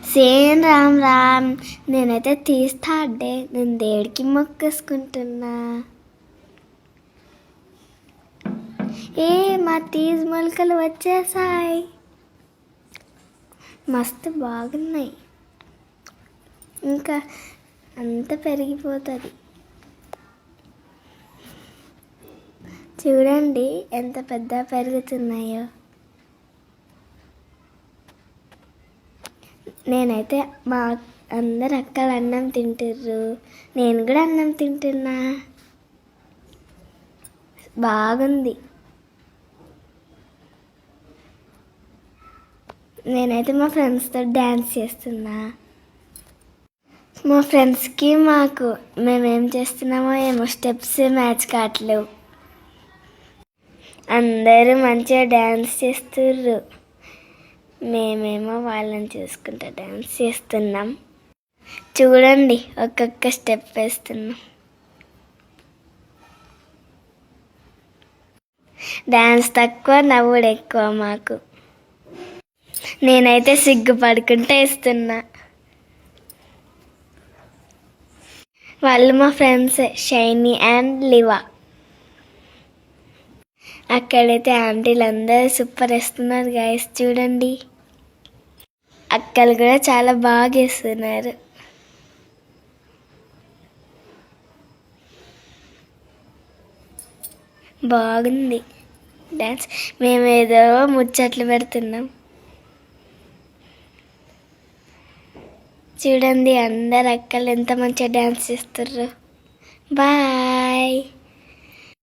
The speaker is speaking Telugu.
సేమ్ రామ్ రామ్. నేనైతే తీస్తా అడ్డే. నేను దేవుడికి మొక్కేసుకుంటున్నా. మా తీజ్ మొలకలు వచ్చేసాయి. మస్తు బాగున్నాయి. ఇంకా అంత పెరిగిపోతుంది. చూడండి ఎంత పెద్ద పెరుగుతున్నాయో. నేనైతే మా అందరు అక్కలు అన్నం తింటుర్రు. నేను కూడా అన్నం తింటున్నా. బాగుంది. నేనైతే మా ఫ్రెండ్స్తో డ్యాన్స్ చేస్తున్నా. మా ఫ్రెండ్స్కి మేమేం చేస్తున్నామో ఏమో స్టెప్స్ మ్యాచ్ కావట్లేవు. అందరూ మంచిగా డ్యాన్స్ చేస్తుర్రు. మేమేమో వాళ్ళని చూసుకుంటూ డ్యాన్స్ చేస్తున్నాం. చూడండి ఒక్కొక్క స్టెప్ వేస్తున్నాం. డ్యాన్స్ తక్కువ, నవ్వుడు ఎక్కువ మాకు. నేనైతే సిగ్గుపడుకుంటూ వేస్తున్నా. వాళ్ళు మా ఫ్రెండ్స్ షైనీ అండ్ లివా. అక్కడైతే ఆంటీలు అందరూ సూపర్ వేస్తున్నారు గైస్. చూడండి అక్కలు కూడా చాలా బాగా వేస్తున్నారు. బాగుంది డ్యాన్స్. మేమేదో ముచ్చట్లు పెడుతున్నాం. చూడండి అందరు అక్కలు ఎంత మంచిగా డ్యాన్స్ చేస్తుర్రు. బాయ్.